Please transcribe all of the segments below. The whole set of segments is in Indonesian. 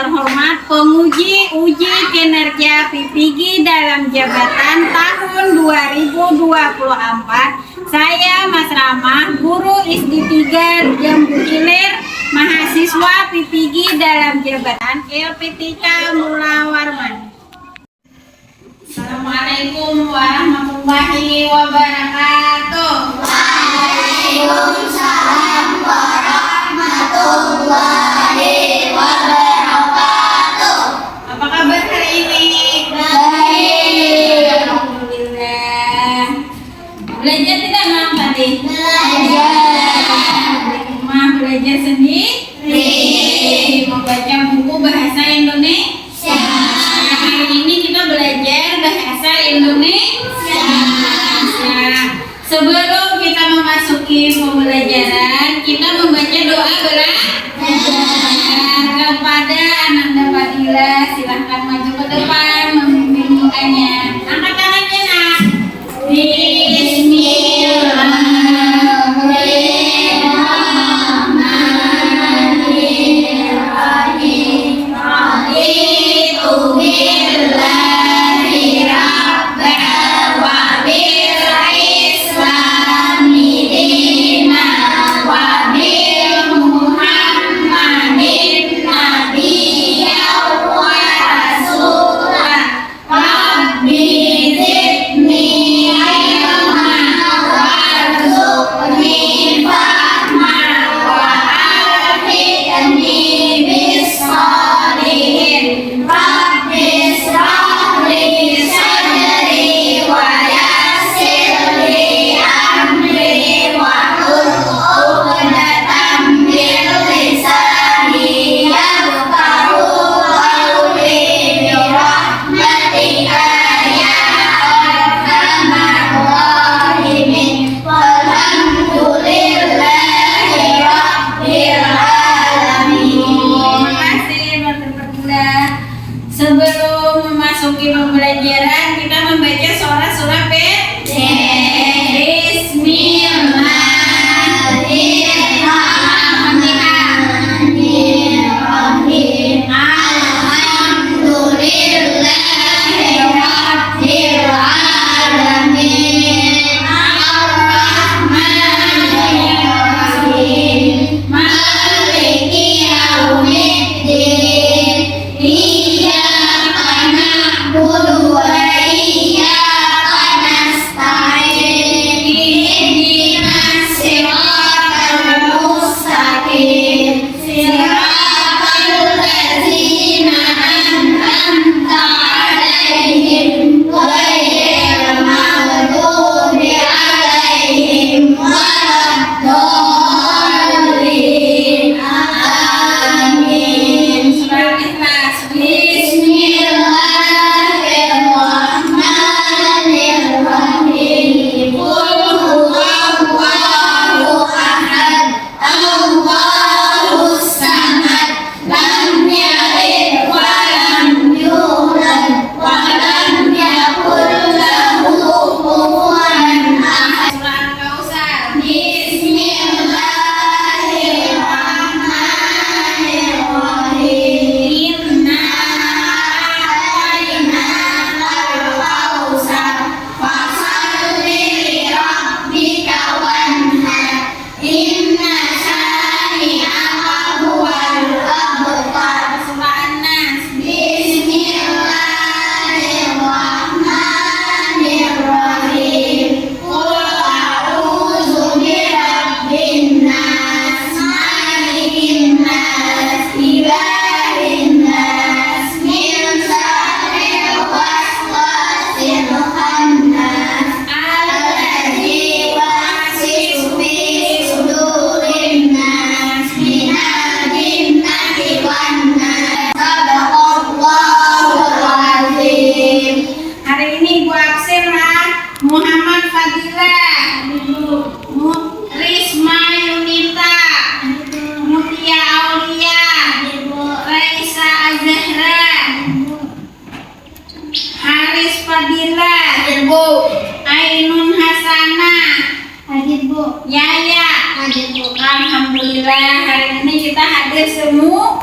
terhormat penguji uji kinerja PPG dalam jabatan tahun 2024. Saya Mas Ramah, guru SD 3 Jambu Ilir, mahasiswa PPG dalam jabatan LPTK Mula Warman. Assalamualaikum warahmatullahi wabarakatuh. Waalaikumsalam warahmatullahi wabarakatuh. Apa kabar hari ini? Baik. Alhamdulillah. Belajar tidak Mam tadi? Belajar. Di rumah belajar sendiri. Membaca buku bahasa Indonesia. Hari ini kita belajar bahasa Indonesia. Sebelum kita memasuki pembelajaran, kita membaca doa kepada Ananda Fadila. Silahkan maju ke depan memimpin doanya. Angkat tangannya nak. Sebelum memasuki pembelajaran, kita membaca surah pendek. Bismillahirrahmanirrahim. Alhamdulillahirabbil alamin. Arrahmanirrahim. Maliki yaumiddin. Muhammad Fadila, Risma Yunita, Mutia Aulia, Raisa Azahra, Haris Fadila, Ainun Hasana, Yaya. Alhamdulillah hari ini kita hadir semua.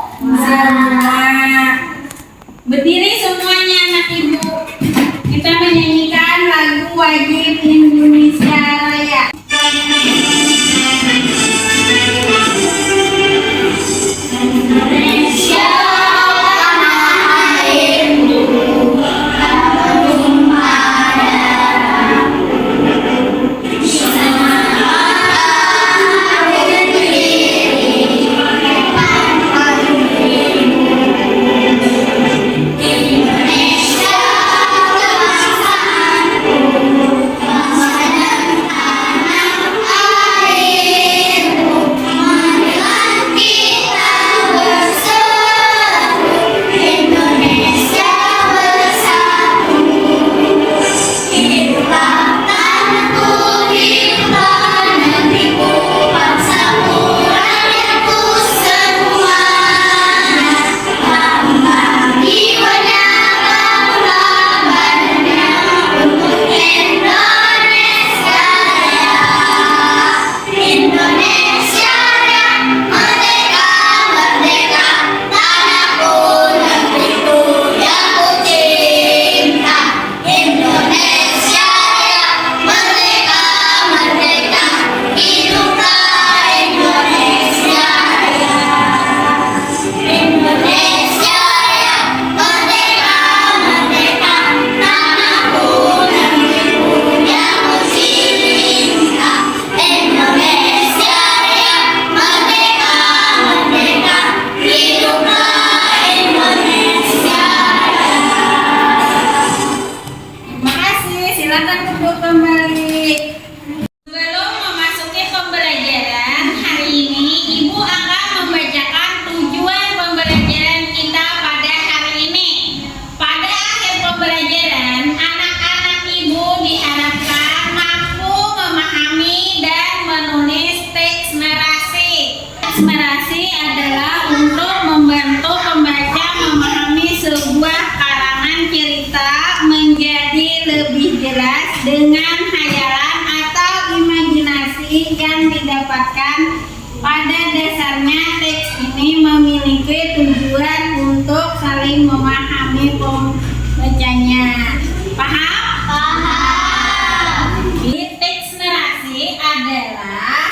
saling memahami pembacanya. Paham? Paham. Jadi teks narasi adalah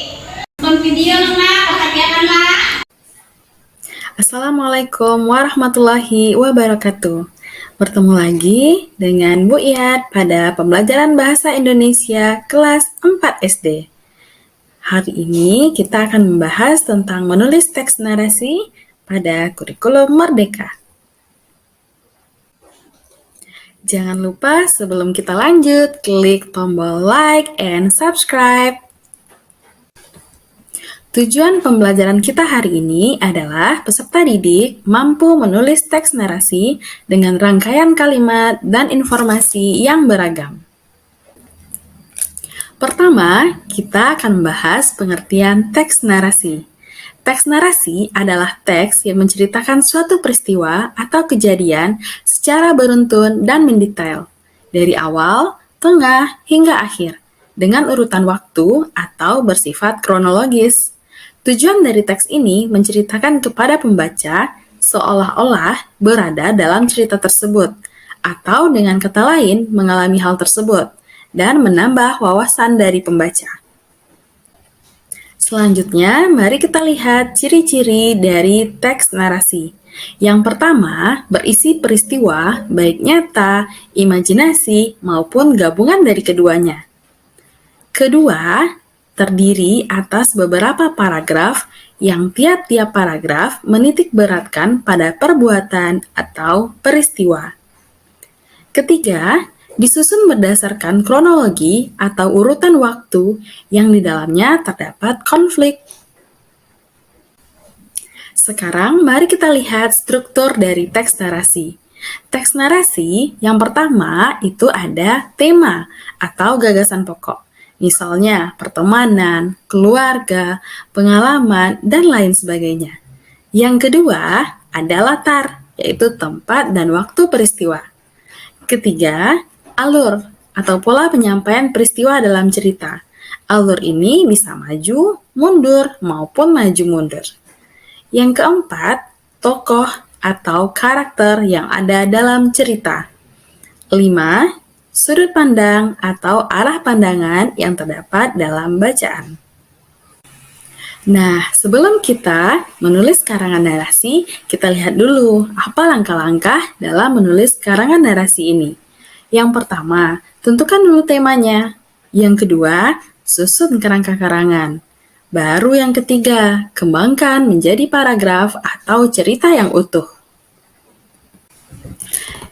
nonton video nak, perhatikanlah. Assalamualaikum warahmatullahi wabarakatuh. Bertemu lagi dengan Bu Iyad pada pembelajaran Bahasa Indonesia kelas 4 SD. Hari ini kita akan membahas tentang menulis teks narasi pada kurikulum Merdeka. Jangan lupa sebelum kita lanjut, klik tombol like and subscribe. Tujuan pembelajaran kita hari ini adalah peserta didik mampu menulis teks narasi dengan rangkaian kalimat dan informasi yang beragam. Pertama, kita akan membahas pengertian teks narasi. Teks narasi adalah teks yang menceritakan suatu peristiwa atau kejadian secara beruntun dan mendetail, dari awal, tengah, hingga akhir, dengan urutan waktu atau bersifat kronologis. Tujuan dari teks ini menceritakan kepada pembaca seolah-olah berada dalam cerita tersebut, atau dengan kata lain mengalami hal tersebut, dan menambah wawasan dari pembaca. Selanjutnya, mari kita lihat ciri-ciri dari teks narasi. Yang pertama, berisi peristiwa baik nyata, imajinasi, maupun gabungan dari keduanya. Kedua, terdiri atas beberapa paragraf yang tiap-tiap paragraf menitik beratkan pada perbuatan atau peristiwa. Ketiga, disusun berdasarkan kronologi atau urutan waktu yang di dalamnya terdapat konflik. Sekarang mari kita lihat struktur dari teks narasi. Teks narasi yang pertama itu ada tema atau gagasan pokok. Misalnya pertemanan, keluarga, pengalaman, dan lain sebagainya. Yang kedua ada latar, yaitu tempat dan waktu peristiwa. Ketiga, alur atau pola penyampaian peristiwa dalam cerita. Alur ini bisa maju, mundur, maupun maju mundur. Yang keempat, tokoh atau karakter yang ada dalam cerita. 5. Sudut pandang atau arah pandangan yang terdapat dalam bacaan. Nah, sebelum kita menulis karangan narasi, kita lihat dulu apa langkah-langkah dalam menulis karangan narasi ini. Yang pertama, tentukan dulu temanya. Yang kedua, susun kerangka karangan. Baru yang ketiga, kembangkan menjadi paragraf atau cerita yang utuh.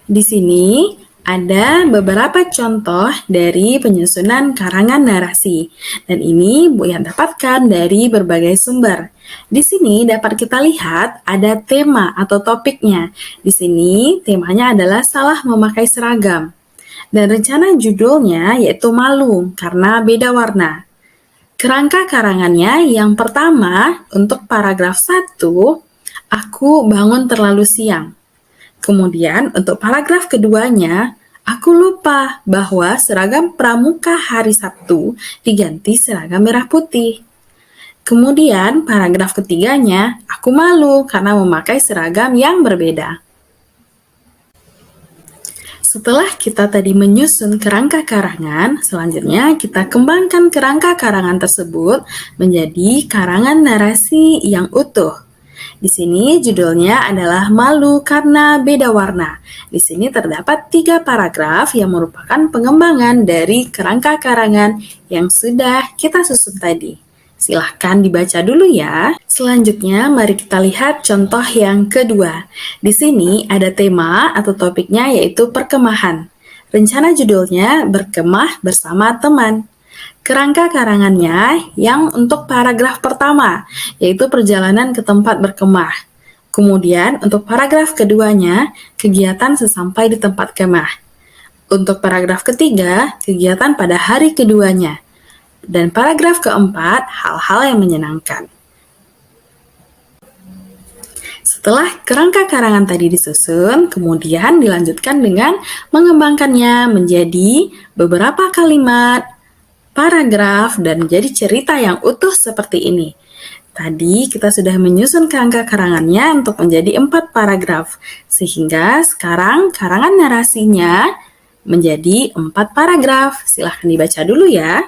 Di sini ada beberapa contoh dari penyusunan karangan narasi, dan ini Bu yang dapatkan dari berbagai sumber. Di sini dapat kita lihat ada tema atau topiknya. Di sini temanya adalah salah memakai seragam. Dan rencana judulnya yaitu malu karena beda warna. Kerangka karangannya yang pertama untuk paragraf 1, aku bangun terlalu siang. Kemudian untuk paragraf keduanya, aku lupa bahwa seragam pramuka hari Sabtu diganti seragam merah putih. Kemudian paragraf ketiganya, aku malu karena memakai seragam yang berbeda. Setelah kita tadi menyusun kerangka karangan, selanjutnya kita kembangkan kerangka karangan tersebut menjadi karangan narasi yang utuh. Di sini judulnya adalah Malu Karena Beda Warna. Di sini terdapat 3 paragraf yang merupakan pengembangan dari kerangka karangan yang sudah kita susun tadi. Silahkan dibaca dulu ya. Selanjutnya, mari kita lihat contoh yang kedua. Di sini ada tema atau topiknya yaitu perkemahan. Rencana judulnya Berkemah Bersama Teman. Kerangka karangannya yang untuk paragraf pertama, yaitu perjalanan ke tempat berkemah. Kemudian untuk paragraf keduanya, kegiatan sesampai di tempat kemah. Untuk paragraf ketiga, kegiatan pada hari keduanya. Dan paragraf keempat, hal-hal yang menyenangkan. Setelah kerangka karangan tadi disusun, kemudian dilanjutkan dengan mengembangkannya menjadi beberapa kalimat, paragraf, dan menjadi cerita yang utuh seperti ini. Tadi kita sudah menyusun kerangka karangannya untuk menjadi 4 paragraf, sehingga sekarang karangan narasinya menjadi 4 paragraf. Silahkan dibaca dulu ya.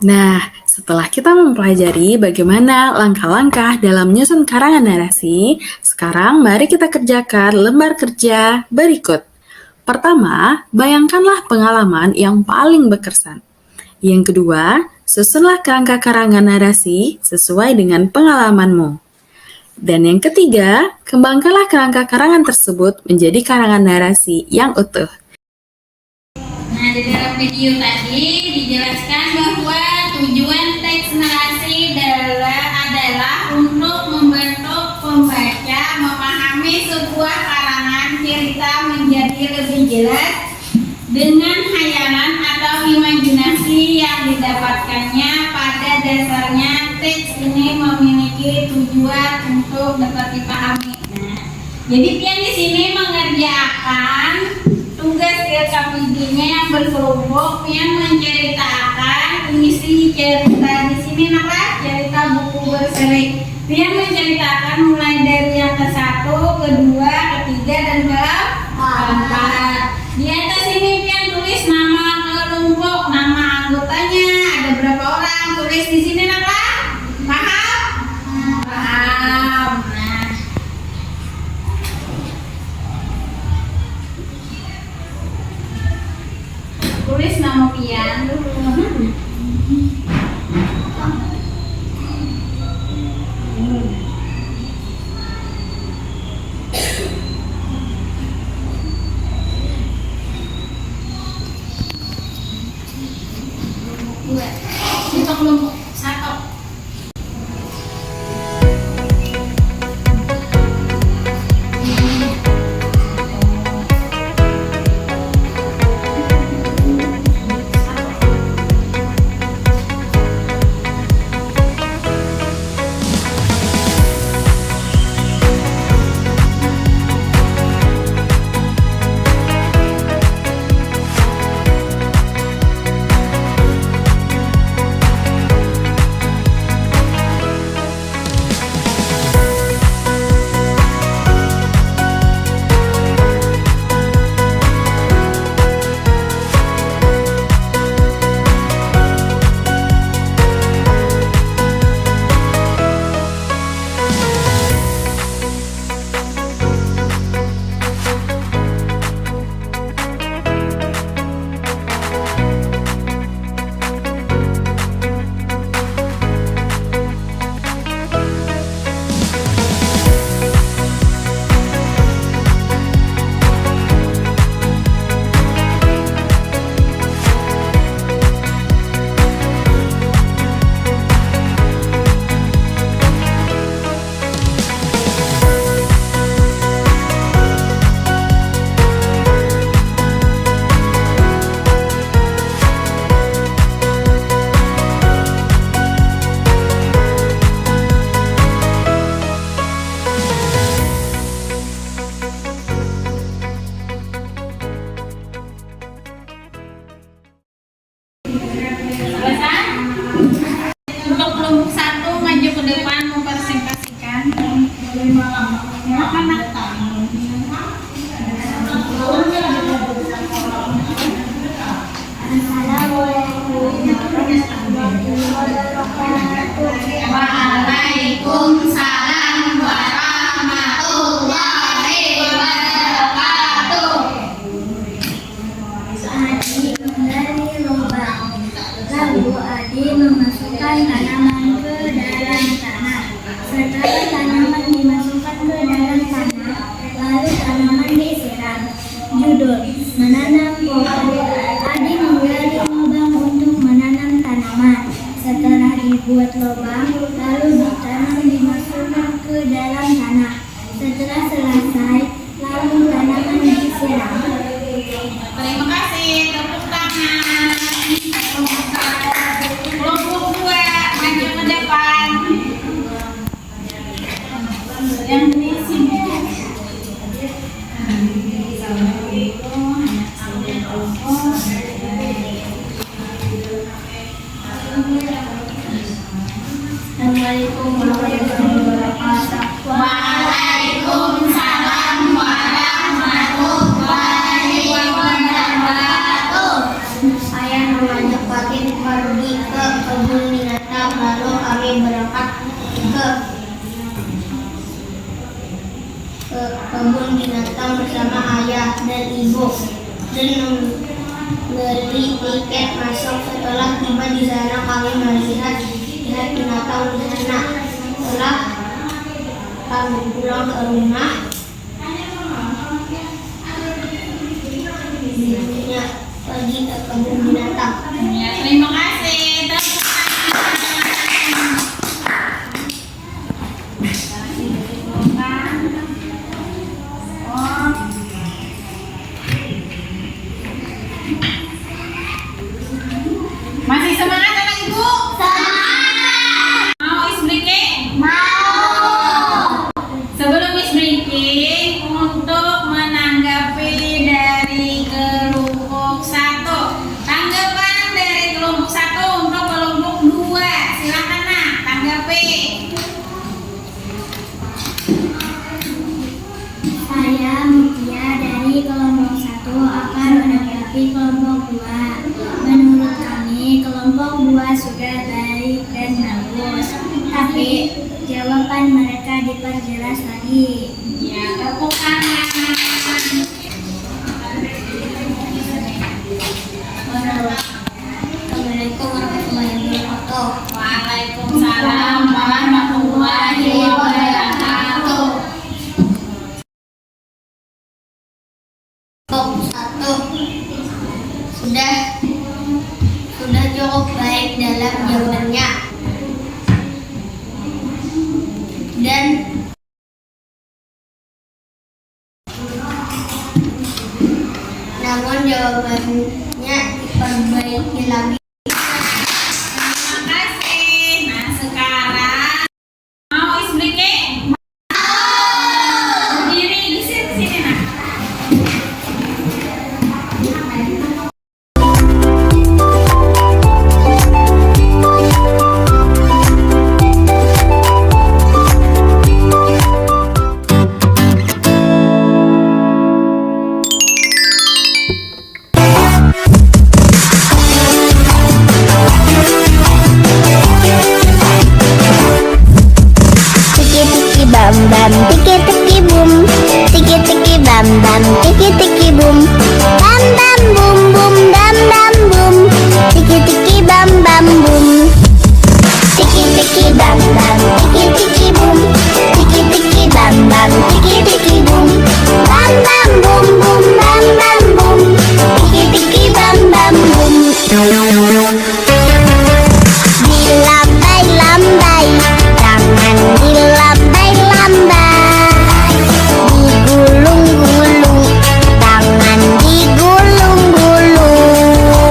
Nah, setelah kita mempelajari bagaimana langkah-langkah dalam menyusun karangan narasi, sekarang mari kita kerjakan lembar kerja berikut. Pertama, bayangkanlah pengalaman yang paling berkesan. Yang kedua, susunlah kerangka karangan narasi sesuai dengan pengalamanmu. Dan yang ketiga, kembangkanlah kerangka karangan tersebut menjadi karangan narasi yang utuh. Nah, di dalam video tadi dijelaskan bahwa tujuan teks narasi adalah untuk membentuk pembaca memahami sebuah karangan cerita menjadi lebih jelas dengan khayalan atau imajinasi yang didapatkannya. Pada dasarnya teks ini memiliki tujuan untuk dapat dipahami. Nah, jadi Pian di sini mengerjakan tugas LKPD-nya yang berkelompok yang menceritakan isi cerita di sini cerita buku berseri. Dia menceritakan mulai dari yang ke-1, kedua, ketiga, dan keempat. Di atas ini Pian tulis nama kelompok, nama anggotanya, ada berapa orang. Tulis di sini paham? Paham. Nah, tulis nama Pian dulu. Untuk kelompok 1. Untuk kelompok 1 maju ke depan mempresentasikan. Waalaikumsalam warahmatullahi wabarakatuh. Adi menggali lubang, lalu Adi memasukkan tanaman ke dalam tanah. Setelah tanaman dimasukkan ke dalam tanah, lalu tanaman disiram. Judul: menanam pohon. Adi menggali lubang yang di sini. Assalamualaikum. Assalamualaikum warahmatullahi wabarakatuh. Waalaikumsalam warahmatullahi wabarakatuh. Saya mengajak Fatin pergi ke kebun binatang, lalu kami berangkat ke kebun binatang bersama ayah dan ibu dan membeli tiket masuk. Setelah tiba di sana kami melihat binatang di sana. Setelah kami pulang ke rumah, ibunya pergi ke kebun binatang. Ya, terima kasih. Masih semangat anak ibu? Semangat. Mau is breaking? Mau. Sebelum is breaking, untuk menanggapi dari kelompok 1, tanggapan dari kelompok 1 untuk kelompok 2, silakan nak tanggapi. Saya Mutia dari kelompok 1 akan menanggapi kelompok 2. Menurut kami kelompok 2 sudah baik dan bagus, tapi jawaban mereka diperjelas lagi. Ya, tepuk tangan. Assalamualaikum warahmatullahi wabarakatuh. Waalaikumsalam warahmatullahi wabarakatuh. Kelompok 1 sudah cukup baik dalam jawabannya. Dan namun jawabannya diperbaiki lagi. Terima kasih. Nah, sekarang mau is breaking? Berdiri di sini nak. Tiki tiki bam bam, tiki tiki boom, tiki tiki bam bam, tiki tiki boom, bam bam boom boom, bam bam boom, tiki tiki bam bam boom, tiki tiki bam bam, tiki tiki boom, tiki tiki bam bam, tiki tiki boom, bam bam boom boom, bam bam boom, tiki tiki bam bam boom. Dilambai-lambai, tangan dilambai-lambai, digulung-gulung, tangan digulung-gulung.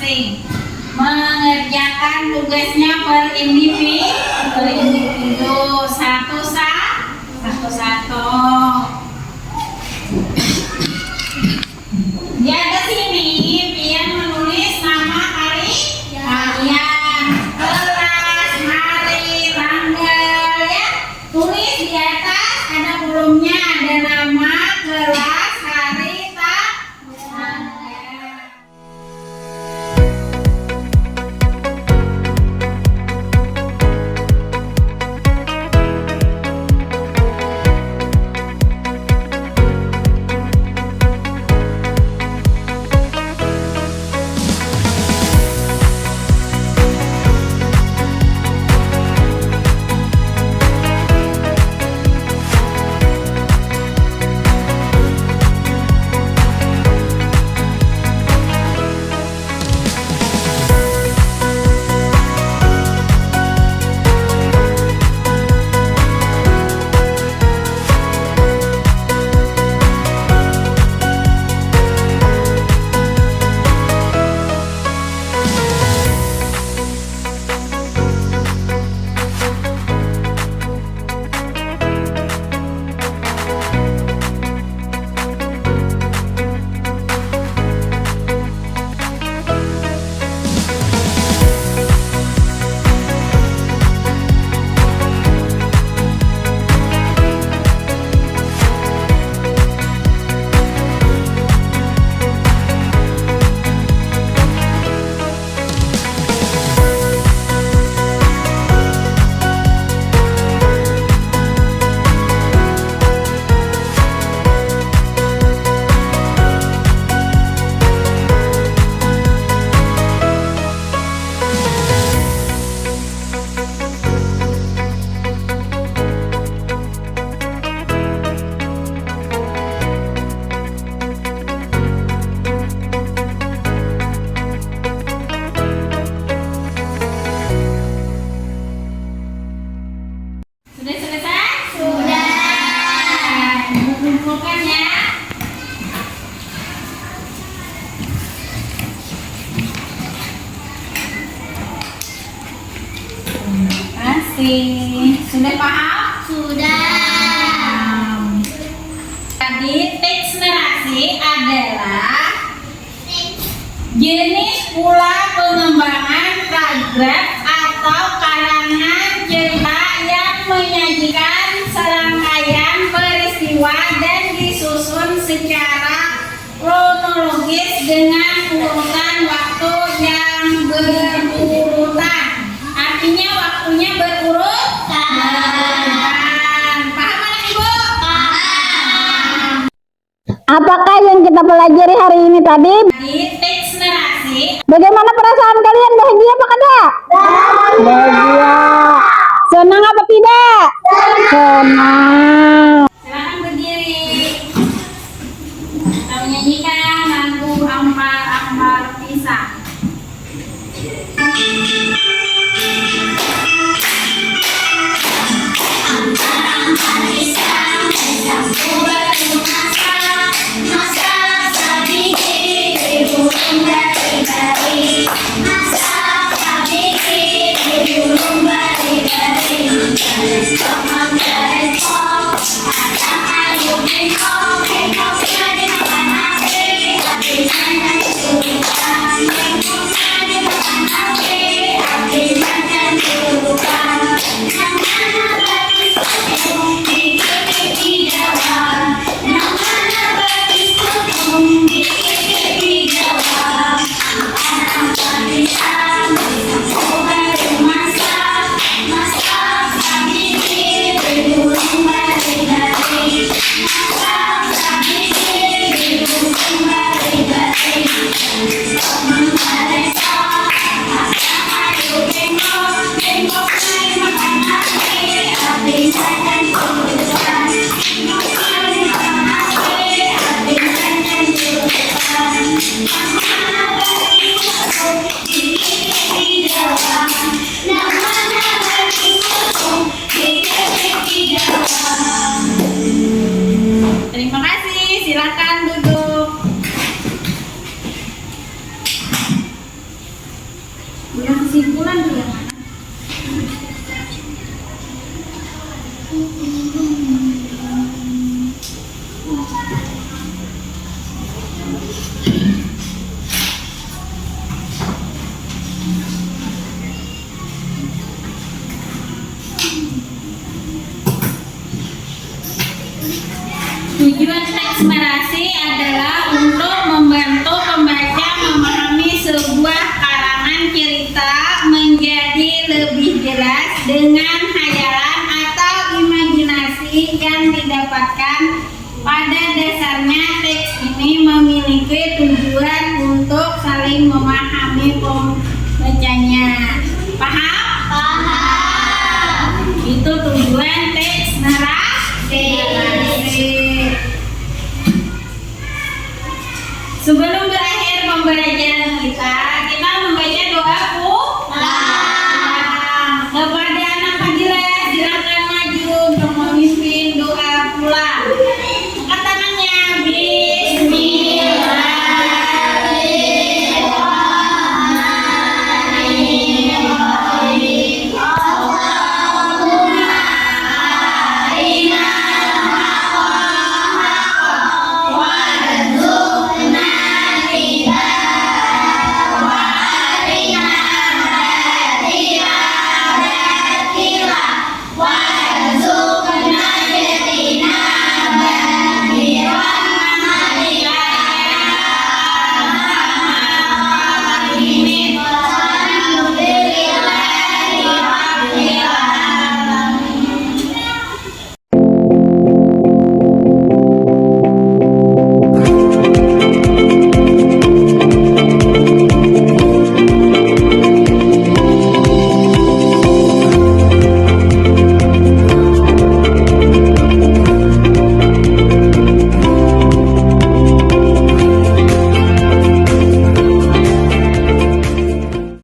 masing-masing. Mengerjakan tugasnya per individu satu-satu. Di atas ini Pian menulis nama kalian, kelas, hari, tanggal ya. Tulis di atas, ada kolomnya, ada nama, kelas, hari, tanggal. Sudah selesai? Sudah. Kumpulkan ya. Terima kasih. Sudah paham? Sudah. Tadi teks narasi adalah jenis pula pengembangan paragraf atau karangan cerita yang menyajikan serangkaian peristiwa dan disusun secara kronologis dengan urutan waktu yang berurutan. Artinya waktunya berurutan. Paham anak ibu? Paham. Apakah yang kita pelajari hari ini tadi? Di teks narasi Bagaimana perasaan kalian? Bahagia apa tidak? Bahagia. Senang apa tidak? Senang. silakan berdiri. Kita menyanyikan lagu Ambar-Ambar Pisang. Masa Yang kesimpulan tuh yang mana? Tujuan teks narasi adalah untuk membantu pembaca memahami sebuah karangan cerita menjadi lebih jelas dengan hayalan atau imajinasi yang didapatkan. Pada dasarnya teks ini memiliki tujuan untuk saling memahami pembacanya. Paham? Paham. Itu tujuan teks narasi.